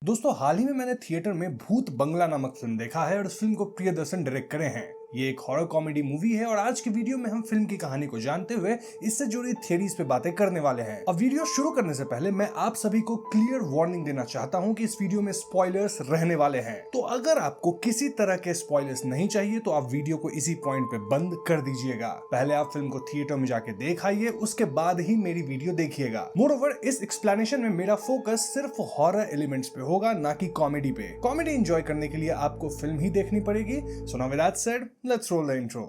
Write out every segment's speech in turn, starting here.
दोस्तों हाल ही में मैंने थिएटर में भूत बंगला नामक फिल्म देखा है और इस फिल्म को प्रियदर्शन डायरेक्ट करे हैं। ये एक हॉरर कॉमेडी मूवी है और आज की वीडियो में हम फिल्म की कहानी को जानते हुए इससे जुड़ी थियरीज पे बातें करने वाले हैं। अब वीडियो शुरू करने से पहले मैं आप सभी को क्लियर वार्निंग देना चाहता हूं कि इस वीडियो में स्पॉयलर्स रहने वाले हैं, तो अगर आपको किसी तरह के स्पॉयलर्स नहीं चाहिए तो आप वीडियो को इसी पॉइंट पे बंद कर दीजिएगा। पहले आप फिल्म को थिएटर में जाके देख आइए, उसके बाद ही मेरी वीडियो देखिएगा। मोरओवर इस एक्सप्लेनेशन में मेरा फोकस सिर्फ हॉरर एलिमेंट्स पे होगा, ना कि कॉमेडी पे। कॉमेडी एंजॉय करने के लिए आपको फिल्म ही देखनी पड़ेगी। So now with that said, let's roll the intro.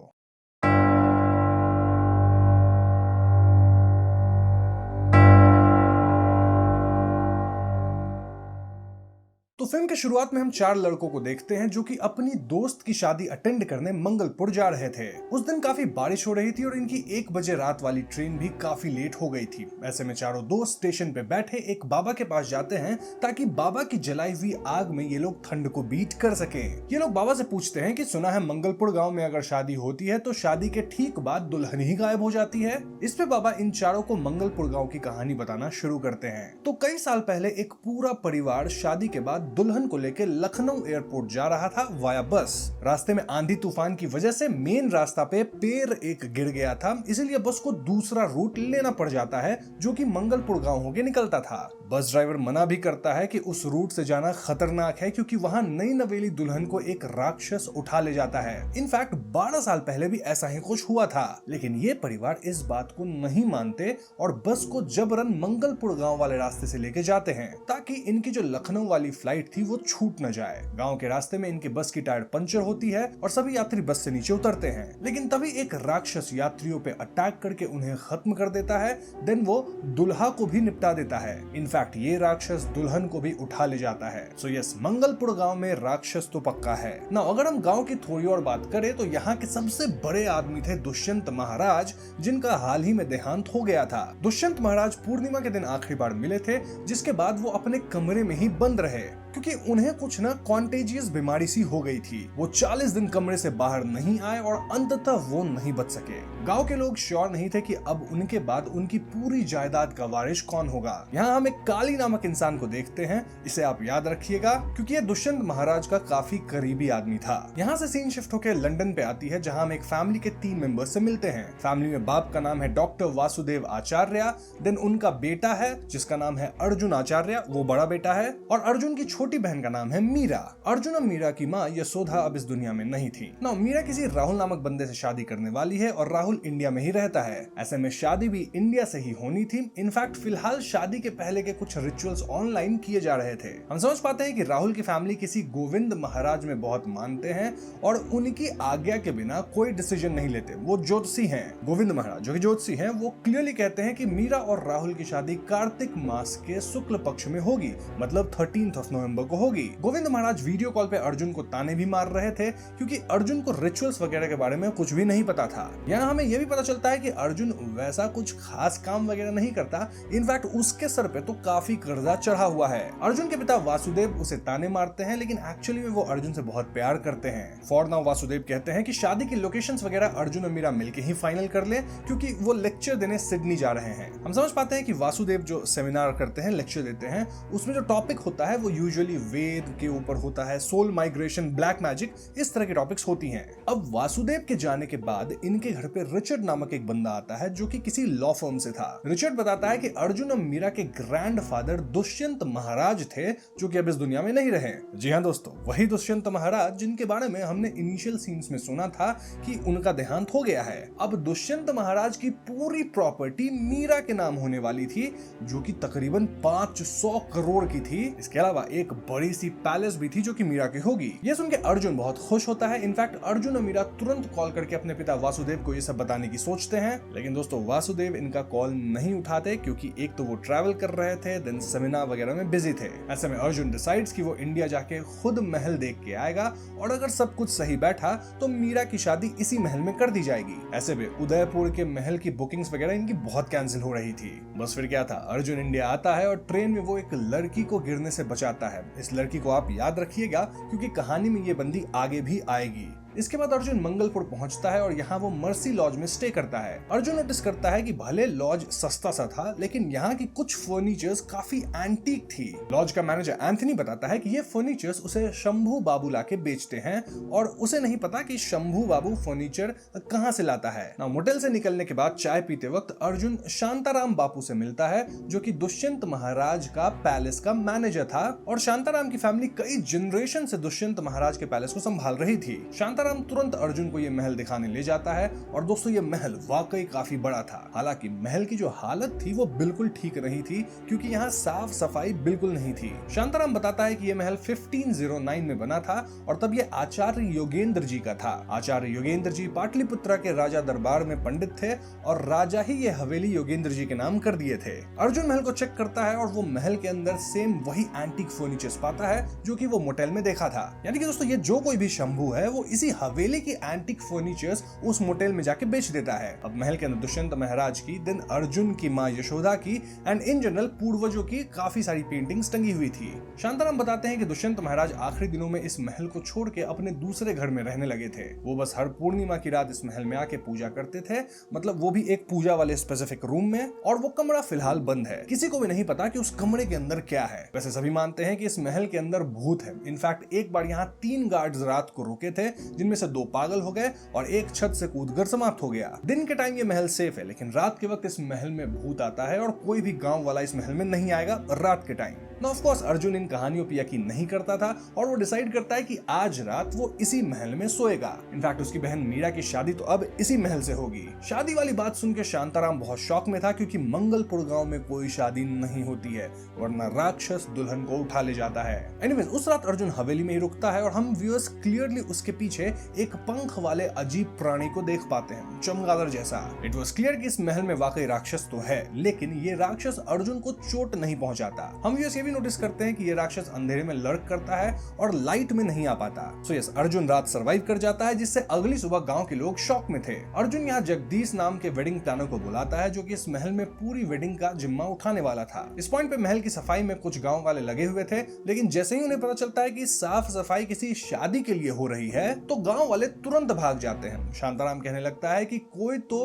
तो फिल्म के शुरुआत में हम चार लड़कों को देखते हैं जो कि अपनी दोस्त की शादी अटेंड करने मंगलपुर जा रहे थे। उस दिन काफी बारिश हो रही थी और इनकी 1 बजे रात वाली ट्रेन भी काफी लेट हो गई थी। ऐसे में चारों दोस्त स्टेशन पे बैठे एक बाबा के पास जाते हैं ताकि बाबा की जलाई हुई आग में ये लोग ठंड को बीट कर सके। ये लोग बाबा से पूछते हैं कि सुना है मंगलपुर गाँव में अगर शादी होती है तो शादी के ठीक बाद दुल्हन ही गायब हो जाती है। इस पे बाबा इन चारों को मंगलपुर गाँव की कहानी बताना शुरू करते हैं। तो कई साल पहले एक पूरा परिवार शादी के बाद दुल्हन को लेकर लखनऊ एयरपोर्ट जा रहा था वाया बस। रास्ते में आंधी तूफान की वजह से मेन रास्ता पे पेड़ एक गिर गया था, इसलिए बस को दूसरा रूट लेना पड़ जाता है जो कि मंगलपुर गांव होके निकलता था। बस ड्राइवर मना भी करता है कि उस रूट से जाना खतरनाक है क्योंकि वहां नई नवेली दुल्हन को एक राक्षस उठा ले जाता है। इनफैक्ट 12 साल पहले भी ऐसा ही कुछ हुआ था, लेकिन ये परिवार इस बात को नहीं मानते और बस को जबरन मंगलपुर गांव वाले रास्ते से लेके जाते हैं ताकि इनकी जो लखनऊ वाली फ्लाइट थी वो छूट न जाए। गांव के रास्ते में इनके बस की टायर पंचर होती है और सभी यात्री बस से नीचे उतरते हैं, लेकिन तभी एक राक्षस यात्रियों पे अटैक करके उन्हें खत्म कर देता है। देन वो दुल्हा को भी निपटा देता है। इनफैक्ट ये राक्षस दुल्हन को भी उठा ले जाता है। सो यस, मंगलपुर गांव में राक्षस तो पक्का है ना। अगर हम गांव की थोड़ी और बात करें तो यहाँ के सबसे बड़े आदमी थे दुष्यंत महाराज, जिनका हाल ही में देहांत हो गया था। दुष्यंत महाराज पूर्णिमा के दिन आखिरी बार मिले थे, जिसके बाद वो अपने कमरे में ही बंद रहे क्योंकि उन्हें कुछ ना कॉन्टेजियस बीमारी सी हो गई थी। वो 40 दिन कमरे से बाहर नहीं आए और अंततः वो नहीं बच सके। गांव के लोग श्योर नहीं थे कि अब उनके बाद उनकी पूरी जायदाद का वारिस कौन होगा। यहाँ हम एक काली नामक इंसान को देखते हैं, इसे आप याद रखिएगा क्योंकि ये दुष्यंत महाराज का काफी करीबी आदमी था। यहाँ से सीन शिफ्ट होकर लंदन पे आती है जहाँ हम एक फैमिली के 3 मेंबर्स से मिलते हैं। फैमिली में बाप का नाम है डॉक्टर वासुदेव आचार्य, देन उनका बेटा है जिसका नाम है अर्जुन आचार्य, वो बड़ा बेटा है, और अर्जुन की छोटी बहन का नाम है मीरा। अर्जुन और मीरा की माँ यशोधा अब इस दुनिया में नहीं थी। ना मीरा किसी राहुल नामक बंदे से शादी करने वाली है और राहुल इंडिया में ही रहता है। ऐसे में शादी भी इंडिया से ही होनी थी। इनफैक्ट फिलहाल शादी के पहले के कुछ रिचुअल्स ऑनलाइन किए जा रहे थे। हम समझ पाते हैं कि राहुल की फैमिली किसी गोविंद महाराज में बहुत मानते हैं और उनकी आज्ञा के बिना कोई डिसीजन नहीं लेते। वो ज्योतिषी हैं। गोविंद महाराज जो कि ज्योतिषी हैं, वो क्लियरली कहते हैं कि मीरा और राहुल की शादी कार्तिक मास के शुक्ल पक्ष में होगी, मतलब 13 नवंबर को होगी। गोविंद महाराज वीडियो कॉल पे अर्जुन को ताने भी मार रहे थे क्योंकि अर्जुन को रिचुअल्स वगैरह के बारे में कुछ भी नहीं पता था। यहाँ हमें यह भी पता चलता है कि अर्जुन वैसा कुछ खास काम वगैरह नहीं करता। इनफैक्ट उसके सर पे तो काफी कर्जा चढ़ा हुआ है। अर्जुन के पिता वासुदेव उसे ताने मारते हैं, लेकिन एक्चुअली में वो अर्जुन से बहुत प्यार करते हैं। फॉर नाउ वासुदेव कहते हैं कि शादी की लोकेशंस वगैरह अर्जुन और मीरा मिलके ही फाइनल कर ले क्योंकि वो लेक्चर देने सिडनी जा रहे हैं। हम समझ पाते हैं कि वासुदेव जो सेमिनार करते हैं, लेक्चर देते हैं, उसमें जो टॉपिक होता है वो यूजुअली वेद के ऊपर होता है, सोल माइग्रेशन, ब्लैक मैजिक, इस तरह की टॉपिक्स होती हैं। अब वासुदेव के जाने के बाद इनके घर पे रिचर्ड नामक एक बंदा आता है जो कि किसी लॉ फर्म से था। रिचर्ड बताता है कि अर्जुन और मीरा के ग्रैंडफादर दुष्यंत महाराज थे जो कि अब इस दुनिया में नहीं रहे। जी हाँ दोस्तों, वही दुष्यंत महाराज जिनके बारे में हमने इनिशियल सीन्स में सुना था कि उनका देहांत हो गया है। अब दुष्यंत महाराज की पूरी प्रॉपर्टी मीरा के नाम होने वाली थी जो कि तकरीबन 500 करोड़ की थी। इसके अलावा एक बड़ी सी पैलेस भी थी जो कि मीरा की होगी। ये सुन के अर्जुन बहुत खुश होता है। इनफैक्ट अर्जुन और मीरा तुरंत कॉल करके अपने पिता वासुदेव को ये सब बताने की सोचते हैं, लेकिन दोस्तों वासुदेव इनका कॉल नहीं उठाते क्योंकि एक तो वो ट्रैवल कर रहे थे, देन सेमिनार वगैरह में बिजी थे। ऐसे में अर्जुन डिसाइड्स कि वो इंडिया जाके खुद महल देख के आएगा और अगर सब कुछ सही बैठा तो मीरा की शादी इसी महल में कर दी जाएगी। ऐसे में उदयपुर के महल की बुकिंग्स वगैरह इनकी बहुत कैंसिल हो रही थी। बस फिर क्या था, अर्जुन इंडिया आता है और ट्रेन में वो एक लड़की को गिरने से बचाता है। इस लड़की को आप याद रखिएगा क्योंकि कहानी में ये बंदी आगे भी आएगी। इसके बाद अर्जुन मंगलपुर पहुंचता है और यहाँ वो मर्सी लॉज में स्टे करता है। अर्जुन नोटिस करता है कि भले लॉज सस्ता सा था, लेकिन यहाँ की कुछ फर्नीचर्स काफी एंटीक थी। लॉज का मैनेजर एंथनी बताता है कि ये फर्नीचर्स उसे शंभू बाबू लाके बेचते हैं और उसे नहीं पता कि शंभू बाबू फर्नीचर कहाँ से लाता है। ना मोटेल से निकलने के बाद चाय पीते वक्त अर्जुन शांताराम बापू से मिलता है, जो कि दुष्यंत महाराज का पैलेस का मैनेजर था और शांताराम की फैमिली कई जनरेशन से दुष्यंत महाराज के पैलेस को संभाल रही थी। शांताराम तुरंत अर्जुन को ये महल दिखाने ले जाता है और दोस्तों ये महल वाकई काफी बड़ा था। हालांकि महल की जो हालत थी वो बिल्कुल ठीक नहीं थी, क्योंकि यहाँ साफ सफाई बिल्कुल नहीं थी। शांताराम बताता है कि यह महल 1509 में बना था और तब ये आचार्य योगेंद्र जी का था। आचार्य योगेंद्र जी पाटलिपुत्रा के राजा दरबार में पंडित थे और राजा ही ये हवेली योगेंद्र जी के नाम कर दिए थे। अर्जुन महल को चेक करता है और वो महल के अंदर सेम वही एंटीक फर्नीचर्स पाता है जो कि वो मोटेल में देखा था। यानी कि दोस्तों ये जो कोई भी शंभू है वो इसी हवेली की एंटीक फर्नीचर्स उस मोटेल में जाके बेच देता है। अब महल के अंदर दुष्यंत महाराज की, देन अर्जुन की माँ यशोदा की एंड इन जनरल पूर्वजों की काफी सारी पेंटिंग्स टंगी हुई थी। शांताराम बताते हैं कि दुष्यंत महाराज आखिरी दिनों में इस महल को छोड़ के अपने दूसरे घर में रहने लगे थे। वो बस हर पूर्णिमा की रात इस महल में आके पूजा करते थे, मतलब वो भी एक पूजा वाले स्पेसिफिक रूम में, और वो कमरा फिलहाल बंद है। किसी को भी नहीं पता कि उस कमरे के अंदर क्या है। वैसे सभी मानते हैं कि इस महल के अंदर भूत है। इनफैक्ट एक बार यहाँ 3 गार्ड्स रात को रुके थे, जिनमें से 2 पागल हो गए और एक छत से कूदकर समाप्त हो गया। दिन के टाइम ये महल सेफ है, लेकिन रात के वक्त इस महल में भूत आता है और कोई भी गांव वाला इस महल में नहीं आएगा रात के टाइम। ना ऑफ कोर्स अर्जुन इन कहानियों पे यकीन नहीं करता था और वो डिसाइड करता है कि आज रात वो इसी महल में सोएगा। इनफैक्ट उसकी बहन मीरा की शादी तो अब इसी महल से होगी। शादी वाली बात सुन के शांताराम बहुत शॉक में था, क्योंकि मंगलपुर गांव में कोई शादी नहीं होती है, वरना राक्षस दुल्हन को उठा ले जाता है। एनीवेज उस रात अर्जुन हवेली में ही रुकता है और हम व्यूअर्स क्लियरली उसके पीछे एक पंख वाले अजीब प्राणी को देख पाते हैं, चमगादड़ जैसा। इट वाज क्लियर कि इस महल में वाकई राक्षस तो है, लेकिन ये राक्षस अर्जुन को चोट नहीं पहुंचाता। हम व्यूअर्स ये भी नोटिस करते हैं कि ये राक्षस अंधेरे में लर्क करता है और लाइट में नहीं आ पाता। सो यस, अर्जुन रात सर्वाइव कर जाता है, जिससे अगली सुबह गांव के लोग शॉक में थे। अर्जुन यहाँ जगदीश नाम के वेडिंग प्लानर को बुलाता है, जो कि इस महल में पूरी वेडिंग का जिम्मा उठाने वाला था। इस पॉइंट पे महल की सफाई में कुछ गांव वाले लगे हुए थे, लेकिन जैसे ही उन्हें पता चलता है कि साफ सफाई किसी शादी के लिए हो रही है, तो गांव वाले तुरंत भाग जाते हैं। शांताराम कहने लगता है कि कोई तो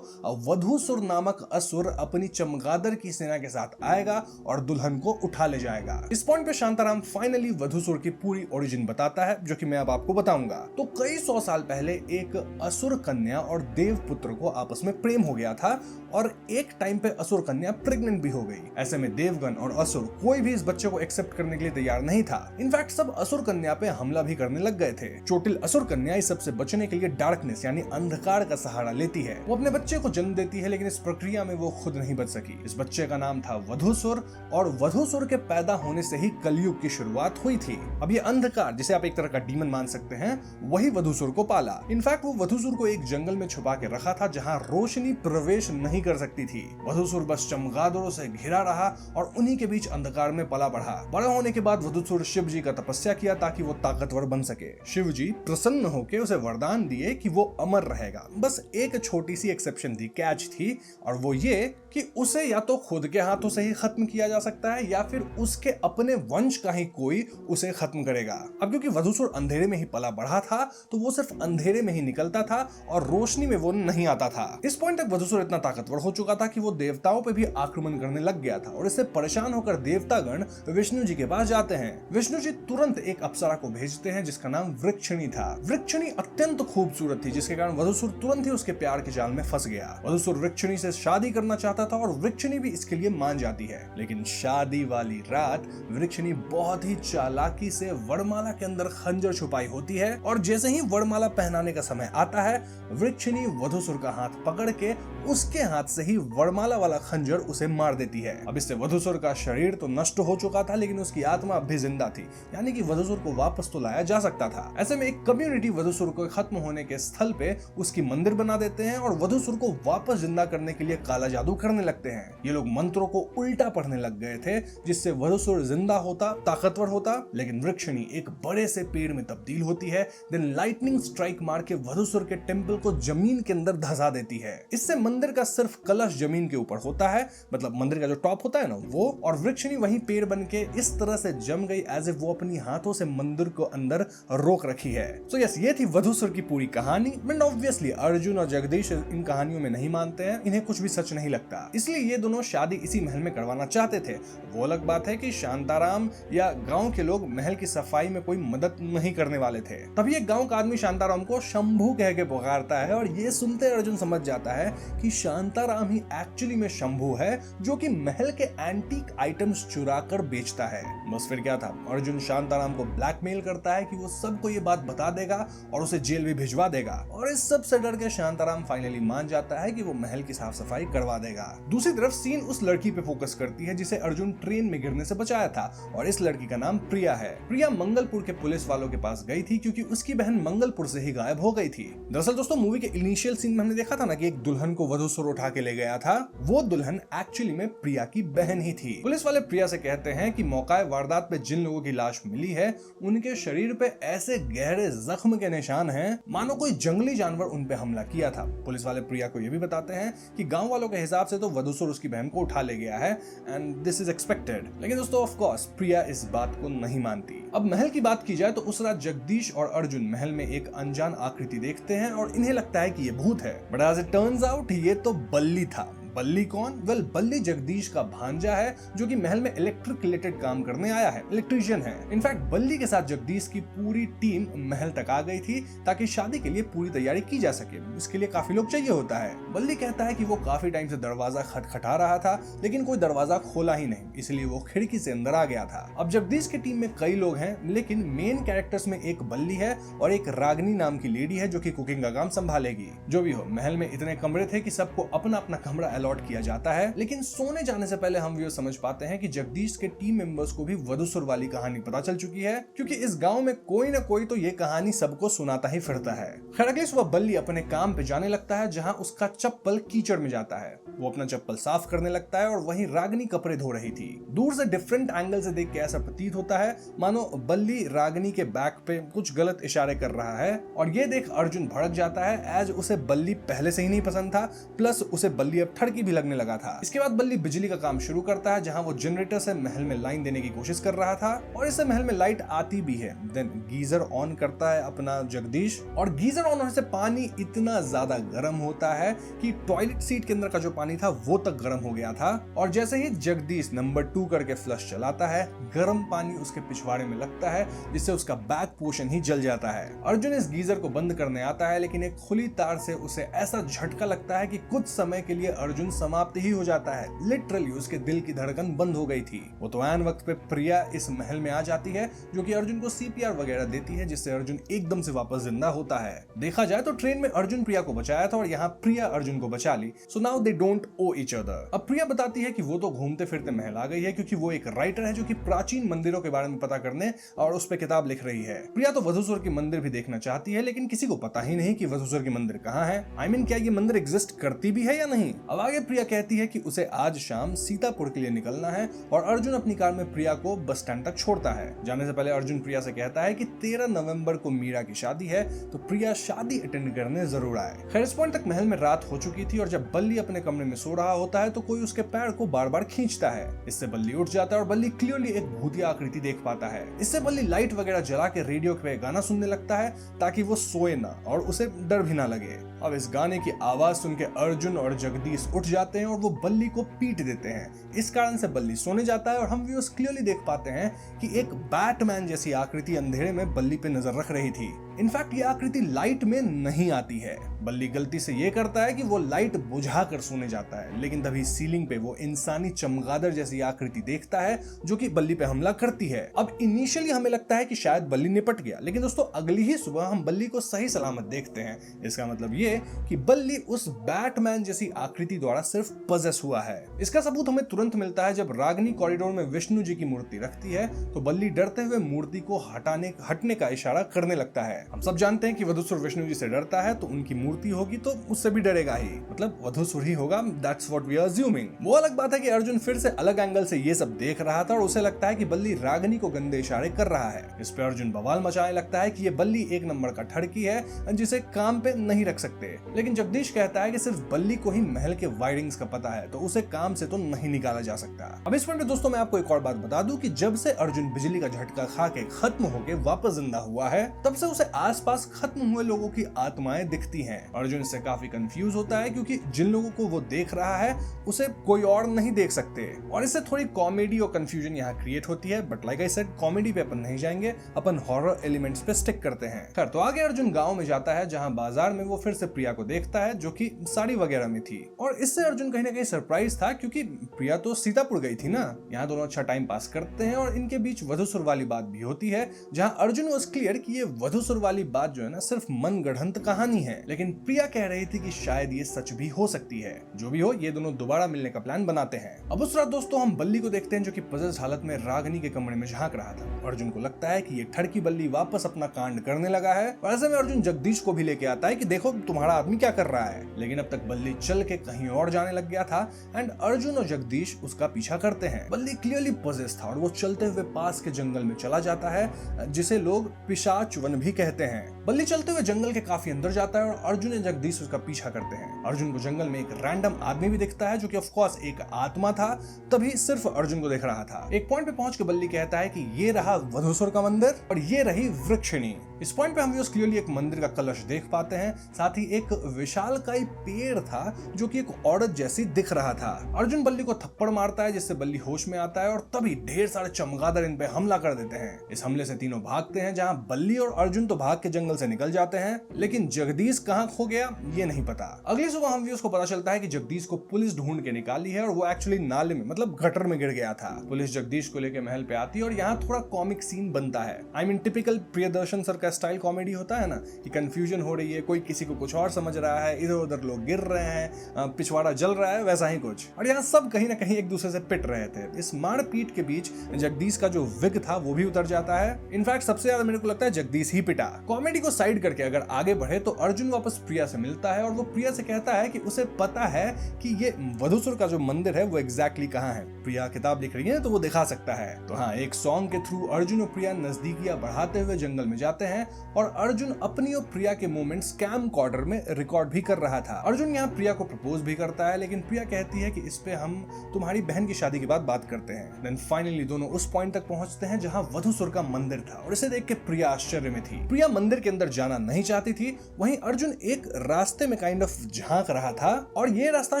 वधूसुर नामक असुर अपनी चमगादड़ की सेना के साथ आएगा और दुल्हन को उठा ले जाएगा। इस पॉइंट पे शांताराम फाइनली वधूसुर की पूरी ओरिजिन बताता है, जो कि मैं अब आपको बताऊंगा। तो कई 100 साल पहले एक असुर कन्या और देव पुत्र को आपस में प्रेम हो गया था और एक टाइम पे असुर कन्या प्रेग्नेंट भी हो गई। ऐसे में देवगण और असुर कोई भी इस बच्चे को एक्सेप्ट करने के लिए तैयार नहीं था। इनफैक्ट सब असुर कन्या पे हमला भी करने लग गए थे। चोटिल असुर कन्या इस सबसे बचने के लिए डार्कनेस यानी अंधकार का सहारा लेती है। वो अपने बच्चे को जन्म देती है, लेकिन इस प्रक्रिया में वो खुद नहीं बच सकी। इस बच्चे का नाम था वधूसुर और वधूसुर के पैदा होने से ही कलयुग की शुरुआत हुई थी। अब ये अंधकार, जिसे आप एक तरह का डीमन मान सकते हैं, वही वधूसुर को पाला। इनफैक्ट वो वधूसुर को एक जंगल में छुपा के रखा था, जहाँ रोशनी प्रवेश नहीं कर सकती थी। वधूसुर बस चमगादड़ों से घिरा रहा और उन्हीं के बीच अंधकार में पला बढ़ा। बड़ा होने के बाद वधूसुर शिव जी का तपस्या किया ताकि वो ताकतवर बन सके। शिव जी प्रसन्न होकर उसे वरदान दिए कि वो अमर रहेगा। बस एक छोटी सी एक्सेप्शन थी, कैच थी, और वो ये कि उसे या तो खुद के हाथों से ही खत्म किया जा सकता है या फिर उसके अपने वंश का ही कोई उसे खत्म करेगा। अब क्योंकि वधूसुर अंधेरे में ही पला बढ़ा था, तो वो सिर्फ अंधेरे में ही निकलता था और रोशनी में वो नहीं आता था। इस पॉइंट तक वधूसुर इतना ताकतवर हो चुका था कि वो देवताओं पे भी आक्रमण करने लग गया था और इससे परेशान होकर देवतागण विष्णु जी के पास जाते हैं। विष्णु जी तुरंत एक अप्सरा को भेजते हैं जिसका नाम वृक्षिणी था। वृक्षिणी अत्यंत खूबसूरत थी, जिसके कारण वधूसुर तुरंत ही उसके प्यार के जाल में फंस गया। वधूसुर वृक्षिणी से शादी करना चाहता था और वृक्षिणी भी इसके लिए मान जाती है, लेकिन शादी वाली रात वृक्षिणी बहुत ही चालाकी से वरमाला के अंदर खंजर छुपाई होती है और जैसे ही वरमाला पहनाने का समय आता है, वृक्षिणी वधूसुर का हाथ पकड़ के उसके हाथ से ही वरमाला वाला खंजर उसे मार देती है। अब इससे वधूसुर का शरीर तो नष्ट हो चुका था, लेकिन उसकी आत्मा अब भी जिंदा थी, यानी कि वधूसुर को वापस तो लाया जा सकता था। ऐसे में एक कम्युनिटी वधूसुर को खत्म होने के स्थल पे उसकी मंदिर बना देते हैं और वधूसुर को वापस जिंदा करने के लिए काला जादू करने लगते हैं। ये लोग मंत्रों को उल्टा पढ़ने लग गए थे, जिससे वधूसुर वधूसुर जिंदा होता, ताकतवर होता, लेकिन वृक्षिणी एक बड़े से पेड़ में तब्दील होती है। देन लाइटनिंग स्ट्राइक मार के वधूसुर के टेम्पल को जमीन के अंदर धंसा देती है। इससे मंदिर का सिर्फ कलश जमीन के ऊपर होता है, मतलब मंदिर का जो टॉप होता है ना वो, और वृक्षिणी वहीं पेड़ बन के इस तरह से जम गई एज इफ वो अपनी हाथों से मंदिर को अंदर रोक रखी है। सो यस, ये थी वधूसुर की पूरी कहानी। एंड ऑब्वियसली अर्जुन और जगदीश इन कहानियों में नहीं मानते हैं, इन्हें कुछ भी सच नहीं लगता, इसलिए ये दोनों शादी इसी महल में करवाना चाहते थे। वो अलग बात है कि शांताराम या गांव के लोग महल की सफाई में कोई मदद नहीं करने वाले थे। तभी एक गांव का आदमी शांताराम को शंभू कह के पुकारता है, और ये सुनते अर्जुन समझ जाता है कि शांताराम ही एक्चुअली में शंभू है, जो कि महल के एंटीक आइटम्स चुरा कर बेचता है। बस फिर क्या था, अर्जुन शांताराम को ब्लैकमेल करता है कि वो सबको ये बात बता देगा और उसे जेल भी भिजवा देगा, और इस सब से डर के शांताराम फाइनली मान जाता है कि वो महल की साफ सफाई करवा देगा। दूसरी तरफ सीन उस लड़की पे फोकस करती है जिसे अर्जुन ट्रेन में गिरने से बचाया था, और इस लड़की का नाम प्रिया है। प्रिया मंगलपुर के पुलिस वालों के पास गई थी क्योंकि उसकी बहन मंगलपुर से ही गायब हो गई थी। दरअसल दोस्तों, मूवी के इनिशियल सीन में हमने देखा था ना कि एक दुल्हन को वधूसुर उठा के ले गया था, वो दुल्हन एक्चुअली में प्रिया की बहन ही थी। पुलिस वाले प्रिया से कहते हैं कि मौका वारदात पे जिन लोगों की लाश मिली है उनके शरीर पे ऐसे गहरे जख्म के निशान हैं मानो कोई जंगली जानवर उन पे हमला किया था। पुलिस वाले प्रिया को यह भी बताते हैं कि गांव वालों के हिसाब से तो वधूसुर उसकी बहन को उठा ले गया है, एंड दिस इज एक्सपेक्टेड। लेकिन दोस्तों ऑफ कोर्स प्रिया इस बात को नहीं मानती। अब महल की बात की जाए तो उस रात जगदीश और अर्जुन महल में एक अनजान आकृति देखते हैं और इन्हें लगता है कि ये भूत है, but as it turns out ये तो बल्ली था। बल्ली कौन? वेल, बल्ली जगदीश का भांजा है जो कि महल में इलेक्ट्रिक रिलेटेड काम करने आया है, इलेक्ट्रीशियन है। इनफैक्ट बल्ली के साथ जगदीश की पूरी टीम महल तक आ गई थी ताकि शादी के लिए पूरी तैयारी की जा सके। इसके लिए काफी लोग चाहिए होता है। बल्ली कहता है कि वो काफी टाइम से दरवाजा खटखटा रहा था लेकिन कोई दरवाजा खोला ही नहीं, इसलिए वो खिड़की से अंदर आ गया था। अब जगदीश की टीम में कई लोग हैं, लेकिन मेन कैरेक्टर्स में एक बल्ली है और एक रागनी नाम की लेडी है जो कि कुकिंग का काम संभालेगी। जो भी हो, महल में इतने कमरे थे कि सबको अपना अपना कमरा अलॉट किया जाता है, लेकिन सोने जाने से पहले हम व्यूअर समझ पाते हैं कि जगदीश के टीम मेंबर्स को भी वधूसुर वाली कहानी पता चल चुकी है, क्योंकि इस गांव में कोई ना कोई तो ये कहानी सबको सुनाता ही फिरता है। खैर अगली सुबह बल्ली अपने काम पे जाने लगता है जहां उसका चप्पल कीचड़ में जाता है। वो अपना चप्पल साफ करने लगता है और वहीं रागनी कपड़े धो रही थी। दूर से डिफरेंट एंगल से देख के ऐसा प्रतीत होता है मानो बल्ली रागनी के बैक पे कुछ गलत इशारे कर रहा है, और ये देख अर्जुन भड़क जाता है एज उसे बल्ली पहले से ही नहीं पसंद था, प्लस उसे बल्ली अब ठड़की भी लगने लगा था। इसके बाद बल्ली बिजली का काम शुरू करता है जहां वो जनरेटर से महल में लाइन देने की कोशिश कर रहा था, और इससे महल में लाइट आती भी है। देन गीजर ऑन करता है अपना जगदीश, और गीजर ऑन होने से पानी इतना ज्यादा गर्म होता है कि टॉयलेट सीट के अंदर का जो पानी था वो तक गर्म हो गया था। और जैसे ही जगदीश नंबर 2 करके फ्लश चलाता है, गर्म पानी उसके पिछवाड़े में लगता है जिससे उसका बैक पोर्शन ही जल जाता है। अर्जुन इस गीजर को बंद करने आता है, लेकिन एक खुली तार से उसे ऐसा झटका लगता है कि कुछ समय के लिए अर्जुन समाप्त ही हो जाता है। लिटरली उसके दिल की धड़कन बंद हो गई थी। वो तो ऐन वक्त पे प्रिया इस महल में आ जाती है जो कि अर्जुन को सीपीआर वगैरह देती है, जिससे अर्जुन एकदम से वापस जिंदा होता है। देखा जाए तो ट्रेन में अर्जुन प्रिया को बचाया था और यहाँ प्रिया अर्जुन को बचा ली। So now they don't owe each other. अब प्रिया बताती है कि वो तो घूमते फिरते महल आ गई है क्योंकि वो एक राइटर है जो कि प्राचीन मंदिरों के बारे में पता करने और उस पर किताब लिख रही है। प्रिया तो वधूसुर की मंदिर भी देखना चाहती है, लेकिन किसी को पता ही नहीं कि वधूसुर की मंदिर कहाँ है। आई मीन क्या ये मंदिर एग्जिस्ट करती भी है या नहीं। अब आगे प्रिया कहती है कि उसे आज शाम सीतापुर के लिए निकलना है, और अर्जुन अपनी कार में प्रिया को बस स्टैंड तक छोड़ता है। जाने से पहले अर्जुन प्रिया से कहता है कि 13 नवंबर को मीरा की शादी है, तो प्रिया शादी अटेंड करने जरूर आए। खैर इस पॉइंट तक महल में रात हो चुकी थी, और जब बल्ली अपने कमरे में सो रहा होता है तो कोई उसके पैर को बार बार खींचता है। इससे बल्ली उठ जाता है और बल्ली क्लियरली एक भूतिया आकृति देख पाता है। इससे बल्ली लाइट वगैरह जला के रेडियो पे गाना सुनने लगता है ताकि वो सोए ना और उसे डर भी ना लगे। अब इस गाने की आवाज सुन के अर्जुन और जगदीश उठ जाते हैं और वो बल्ली को पीट देते हैं। इस कारण से बल्ली सोने जाता है और हम व्यूअर्स क्लियरली देख पाते हैं कि एक बैटमैन जैसी आकृति अंधेरे में बल्ली पे नजर रख रही थी। इनफैक्ट ये आकृति लाइट में नहीं आती है। बल्ली गलती से ये करता है कि वो लाइट बुझा कर सोने जाता है, लेकिन तभी सीलिंग पे वो इंसानी चमगादड़ जैसी आकृति देखता है जो कि बल्ली पे हमला करती है। अब इनिशियली हमें लगता है कि शायद बल्ली निपट गया, लेकिन दोस्तों अगली ही सुबह हम बल्ली को सही सलामत देखते हैं। इसका मतलब ये कि बल्ली उस बैटमैन जैसी आकृति द्वारा सिर्फ पजेस हुआ है। इसका सबूत हमें तुरंत मिलता है जब रागनी कॉरिडोर में विष्णु जी की मूर्ति रखती है तो बल्ली डरते हुए मूर्ति को हटने का इशारा करने लगता है। हम सब जानते हैं कि वधूसुर विष्णु जी से डरता है, तो उनकी मूर्ति होगी तो उससे भी डरेगा ही, मतलब वधूसुर ही होगा, that's what we are assuming. वो अलग बात है कि अर्जुन फिर से अलग एंगल से ये सब देख रहा था और उसे लगता है कि बल्ली रागिनी को गंदे इशारे कर रहा है। इस पे अर्जुन बवाल मचाने लगता है कि ये बल्ली एक नंबर का ठड़की है जिसे काम पे नहीं रख सकते, लेकिन जगदीश कहता है कि सिर्फ बल्ली को ही महल के वायरिंग्स का पता है, तो उसे काम से तो नहीं निकाला जा सकता। अब इस पॉइंट पे दोस्तों मैं आपको एक और बात बता दूं कि जब से अर्जुन बिजली का झटका खा के खत्म होके वापस जिंदा हुआ है, तब से उसे आसपास खत्म हुए लोगों की आत्माएं दिखती हैं। अर्जुन इससे काफी कंफ्यूज होता है क्योंकि जिन लोगों को वो देख रहा है उसे कोई और नहीं देख सकते, और इससे थोड़ी कॉमेडी और कंफ्यूजन यहाँ क्रिएट होती है। But like I said, comedy पे अपन नहीं जाएंगे, अपन हॉरर एलिमेंट्स पे स्टिक करते हैं। खैर, तो आगे अर्जुन गांव में जाता है जहां बाजार में वो फिर से प्रिया को देखता है जो कि साड़ी वगैरह में थी, और इससे अर्जुन कहीं ना कहीं सरप्राइज था क्योंकि प्रिया तो सीतापुर गई थी ना। यहाँ दोनों अच्छा टाइम पास करते हैं और इनके बीच वधूसुर वाली बात भी होती है, जहां अर्जुन वाज क्लियर कि ये वधूसुर वाली बात जो है ना सिर्फ मन गढ़ंत कहानी है, लेकिन प्रिया कह रही थी कि शायद ये सच भी हो सकती है। जो भी हो, ये दोनों दोबारा मिलने का प्लान बनाते हैं। अब उस रात दोस्तों हम बल्ली को देखते हैं जो कि पजस हालत में रागिनी के कमरे में झांक रहा था। अर्जुन को लगता है कि ये ठड़की बल्ली वापस अपना कांड करने लगा है, और ऐसे में अर्जुन जगदीश को भी लेके आता है कि देखो तुम्हारा आदमी क्या कर रहा है, लेकिन अब तक बल्ली चल के कहीं और जाने लग गया था एंड अर्जुन और जगदीश उसका पीछा करते हैं। बल्ली क्लियरली पजेस था और वो चलते हुए पास के जंगल में चला जाता है जिसे लोग पिशाच वन भी कहते हैं। बल्ली चलते हुए जंगल के काफी अंदर जाता है और अर्जुन और जगदीश उसका पीछा करते हैं। अर्जुन को जंगल में एक रैंडम आदमी भी दिखता है जो कि ऑफ कोर्स एक आत्मा था, तभी सिर्फ अर्जुन को देख रहा था। एक पॉइंट पे पहुंच के बल्ली कहता है कि ये रहा वधूसुर का मंदिर और ये रही वृक्षिणी। इस पॉइंट पे हम व्यूअर्स क्लियरली एक मंदिर का कलश देख पाते हैं, साथ ही एक विशालकाय पेड़ था जो कि एक औरत जैसी दिख रहा था। अर्जुन बल्ली को थप्पड़ मारता है जिससे बल्ली होश में आता है और तभी ढेर सारे चमगादड़ इन पे हमला कर देते हैं। इस हमले से तीनों भागते हैं, जहां बल्ली और अर्जुन तो भाग के जंगल से निकल जाते हैं, लेकिन जगदीश कहां खो गया ये नहीं पता। अगली सुबह हम व्यूअर्स को पता चलता है कि जगदीश को पुलिस ढूंढ के निकाली है और वो एक्चुअली नाले में मतलब गटर में गिर गया था। पुलिस जगदीश को लेकर महल पे आती है और यहाँ थोड़ा कॉमिक सीन बनता है। I mean typical Priyadarshan sir का स्टाइल कॉमेडी होता है ना, कि कंफ्यूजन हो रही है, कोई किसी को कुछ और समझ रहा है, इधर उधर लोग गिर रहे हैं, पिछवाड़ा जल रहा है, वैसा ही कुछ। और यहाँ सब कहीं ना कहीं एक दूसरे से पिट रहे थे। इस मारपीट के बीच जगदीश का जो विग था वो भी उतर जाता है। इनफैक्ट सबसे ज्यादा मेरे को लगता है जगदीश ही पिटा। कॉमेडी को साइड करके अगर आगे बढ़े तो अर्जुन वापस प्रिया से मिलता है और वो प्रिया से कहता है कि उसे पता है कि ये वधूसुर का जो मंदिर है वो एग्जैक्टली कहाँ है। प्रिया किताब लिख रही है तो वो दिखा सकता है। तो हाँ, एक सॉन्ग के थ्रू अर्जुन और प्रिया नजदीकियां बढ़ाते हुए जंगल में जाते हैं और अर्जुन अपनी और प्रिया के मोमेंट्स कैम कॉर्डर में रिकॉर्ड भी कर रहा था। अर्जुन यहाँ प्रिया को प्रपोज भी करता है, लेकिन प्रिया कहती है कि इस पे हम तुम्हारी बहन की शादी के बाद बात करते हैं। देन फाइनली दोनों उस पॉइंट तक पहुंचते हैं जहां वधूसुर का मंदिर था और इसे देख के प्रिया आश्चर्य में थी। प्रिया मंदिर के अंदर जाना नहीं चाहती थी, वहीं अर्जुन एक रास्ते में काइंड ऑफ झांक रहा था और ये रास्ता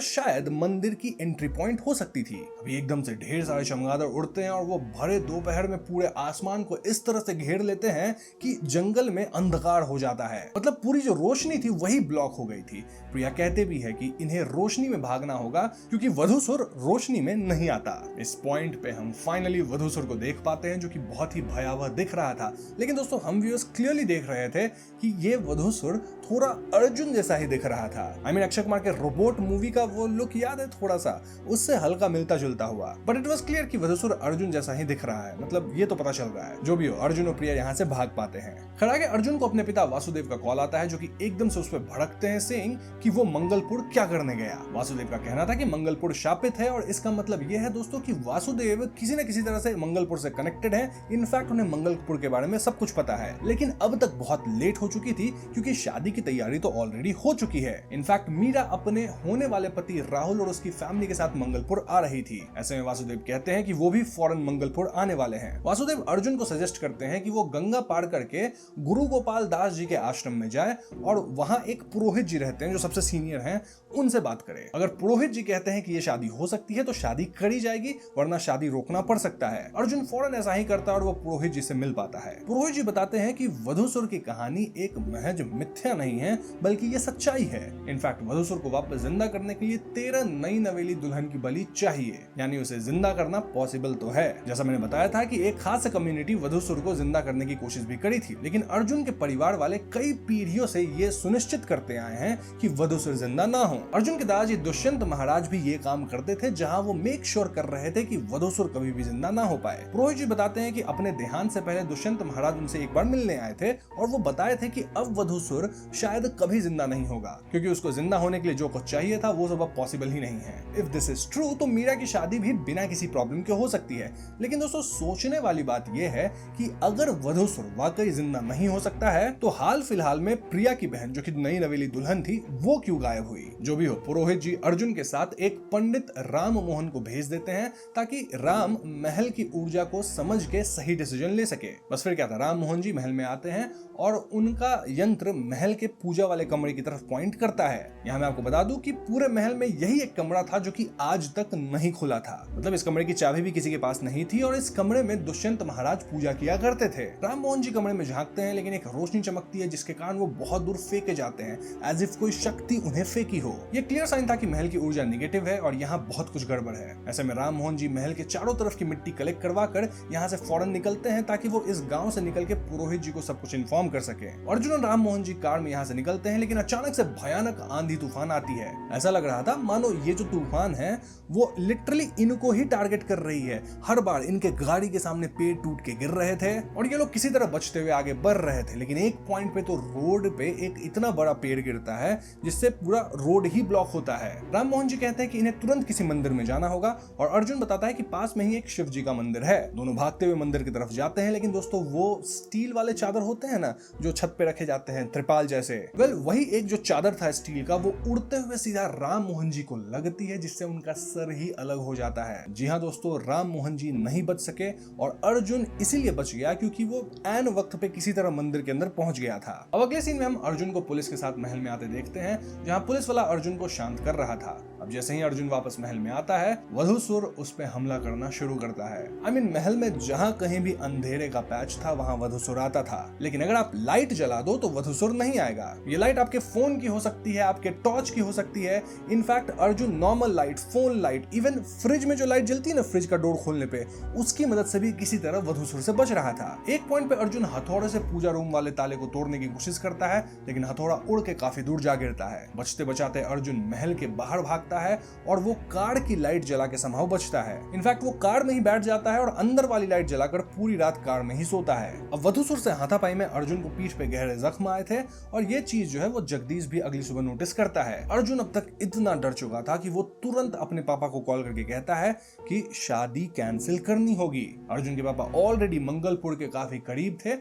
शायद मंदिर की एंट्री पॉइंट हो सकती थी। अभी एकदम से ढेर सारे चमगादड़ उड़ते हैं और वो भरे दोपहर में पूरे आसमान को इस तरह से घेर लेते हैं कि जंगल में अंधकार हो जाता है। मतलब पूरी जो रोशनी थी वही ब्लॉक हो गई थी। प्रिया कहते भी है कि इन्हें रोशनी में भागना होगा क्योंकि वधूसुर रोशनी में नहीं आता। इस पॉइंट पे हम फाइनली वधूसुर को देख पाते हैं जो कि बहुत ही भयावह दिख रहा था। लेकिन दोस्तों हम व्यूअर्स क्लियरली देख रहे थे कि ये वधूसुर थोड़ा अर्जुन जैसा ही दिख रहा था। आई मीन अक्षय कुमार के रोबोट मूवी का वो लुक याद है, थोड़ा सा उससे हल्का मिलता जुलता हुआ। बट इट वॉज क्लियर कि वधूसुर अर्जुन जैसा ही दिख रहा है, मतलब ये तो पता चल रहा है। जो भी हो, अर्जुन और प्रिया यहाँ से भाग पाते हैं। खैर आगे अर्जुन को अपने पिता वासुदेव का कॉल आता है जो कि एकदम से उस पर भड़कते हैं, सेइंग कि वो मंगलपुर क्या करने गया। वासुदेव का कहना था कि मंगलपुर शापित है और इसका मतलब यह है दोस्तों कि वासुदेव किसी न किसी तरह से मंगलपुर से कनेक्टेड है। इनफैक्ट उन्हें मंगलपुर के बारे में सब कुछ पता है, लेकिन अब तक बहुत लेट हो चुकी थी क्योंकि शादी की तैयारी तो ऑलरेडी हो चुकी है। इनफैक्ट मीरा अपने होने वाले पति राहुल और उसकी फैमिली के साथ मंगलपुर आ रही थी। ऐसे में वासुदेव कहते हैं कि वो भी फौरन मंगलपुर आने वाले हैं। वासुदेव अर्जुन को सजेस्ट करते हैं कि वो गंगा पार करके गुरु गोपाल दास जी के आश्रम में जाए और वहां एक पुरोहित जी रहते हैं जो सबसे सीनियर हैं, उनसे बात करे। अगर पुरोहित जी कहते हैं कि ये शादी हो सकती है तो शादी करी जाएगी, वरना शादी रोकना पड़ सकता है। अर्जुन फौरन ऐसा ही करता है और वो पुरोहित जी से मिल पाता है। पुरोहित जी बताते हैं कि वधूसुर की कहानी एक महज मिथ्या नहीं है बल्कि ये सच्चाई है। इनफैक्ट वधूसुर को वापस जिंदा करने के लिए 13 नई नवेली दुल्हन की बलि चाहिए, यानी उसे जिंदा करना पॉसिबल तो है। जैसा मैंने बताया था कि एक खास कम्युनिटी वधूसुर को जिंदा करने की कोशिश भी करी थी, लेकिन लेकिन अर्जुन के परिवार वाले कई पीढ़ियों से ये सुनिश्चित करते आए हैं कि वधूसुर जिंदा ना हो। अर्जुन के दादाजी दुष्यंत महाराज भी ये काम करते थे, जहां वो मेक श्योर कर रहे थे कि वधूसुर कभी भी जिंदा ना हो पाए। पुरोहित जी बताते हैं कि अपने देहांत से पहले दुष्यंत महाराज उनसे एक बार मिलने आए थे और वो बताए थे कि अब वधूसुर शायद कभी जिंदा नहीं होगा, क्योंकि उसको जिंदा होने के लिए जो कुछ चाहिए था वो सब अब पॉसिबल ही नहीं है। इफ दिस इज ट्रू तो मीरा की शादी भी बिना किसी प्रॉब्लम के हो सकती है। लेकिन दोस्तों, सोचने वाली बात यह है कि अगर वधूसुर वाकई जिंदा नहीं हो सकता है तो हाल फिलहाल में प्रिया की बहन, जो कि नई नवेली दुल्हन थी, वो क्यों गायब हुई? जो भी हो, पुरोहित जी अर्जुन के साथ एक पंडित राम मोहन को भेज देते हैं ताकि राम महल की ऊर्जा को समझ के सही डिसीजन ले सके। बस फिर क्या था, राम मोहन जी महल में आते हैं और उनका यंत्र महल के पूजा वाले कमरे की तरफ पॉइंट करता है। यहाँ मैं आपको बता दूं कि पूरे महल में यही एक कमरा था जो कि आज तक नहीं खुला था। मतलब इस कमरे की चाबी भी किसी के पास नहीं थी और इस कमरे में दुष्यंत महाराज पूजा किया करते थे। राम मोहन जी कमरे में झांकते हैं, लेकिन एक रोशनी चमकती है जिसके कारण वो बहुत दूर फेंके जाते हैं, एज इफ कोई शक्ति उन्हें फेंकी हो। ये क्लियर साइन था कि महल की ऊर्जा नेगेटिव है और यहाँ बहुत कुछ गड़बड़ है। ऐसे में राम मोहन जी महल के चारों तरफ की मिट्टी कलेक्ट करवा कर यहाँ से फौरन निकलते हैं ताकि वो इस गाँव से निकल के पुरोहित जी को सब कुछ इन्फॉर्म कर सके। अर्जुन और राम मोहन जी कार में यहाँ से निकलते हैं, लेकिन अचानक से भयानक आंधी तूफान आती है। ऐसा लग रहा था मानो ये जो तूफान है वो लिटरली इनको ही टारगेट कर रही है। हर बार इनके गाड़ी के सामने पेड़ टूट के गिर रहे थे और ये लोग किसी तरह बचते हुए आगे बढ़ रहे थे, लेकिन एक पॉइंट पे तो रोड पे एक इतना बड़ा पेड़ गिरता है जिससे पूरा रोड ही ब्लॉक होता है। राम मोहन जी कहते हैं कि इन्हें तुरंत किसी मंदिर में जाना होगा और अर्जुन बताता है कि पास में ही एक शिव जी का मंदिर है। दोनों भागते हुए मंदिर की तरफ जाते हैं, लेकिन दोस्तों वो स्टील वाले चादर होते हैं ना जो छत पे रखे जाते हैं त्रिपाल जैसे, वही एक जो चादर था स्टील का वो उड़ते हुए सीधा राम मोहन जी को लगती है, जिससे उनका सर ही अलग हो जाता है। जी हाँ दोस्तों, राम मोहन जी नहीं बच सके और अर्जुन इसीलिए बच गया क्योंकि वो ऐन वक्त पे किसी तरह मंदिर के अंदर पहुंच गया था। अब अगले सीन में हम अर्जुन को पुलिस के साथ महल में आते देखते हैं, जहां पुलिस वाला अर्जुन को शांत कर रहा था। अब जैसे ही अर्जुन वापस महल में आता है, वधूसुर उस पे हमला करना शुरू करता है। महल में जहां कहीं भी अंधेरे का पैच था वहां वधूसुर आता था, लेकिन अगर आप लाइट जला दो तो वधूसुर नहीं आएगा। ये लाइट आपके फोन की हो सकती है, आपके टॉर्च की हो सकती है। In fact Arjun normal light, phone light, even fridge में जो लाइट जलती है ना फ्रिज का डोर खोलने पे, उसकी मदद से भी किसी तरह वधूसुर से बच रहा था। एक पॉइंट पे अर्जुन हथौड़े से पूजा रूम वाले ताले को तोड़ने की कोशिश करता है, लेकिन हथौड़ा उड़ के काफी दूर जा गिरता है। बचते बचाते अर्जुन महल के बाहर भागता है और वो कार की लाइट जला के संभव बचता है। इनफैक्ट वो कार में ही बैठ जाता है और अंदर वाली लाइट जलाकर पूरी रात कार में ही सोता है। अब वधूसुर से हाथापाई में अर्जुन को पीठ पे गहरे जख्म आए थे और ये चीज जो है वो जगदीश भी अगली सुबह नोटिस करता है। अर्जुन अब तक इतना डर चुका था कि वो तुरंत अपने पापा को कॉल करके कहता है कि शादी कैंसिल करनी होगी। अर्जुन के पापा ऑलरेडी मंगलपुर के काफी करीब थे,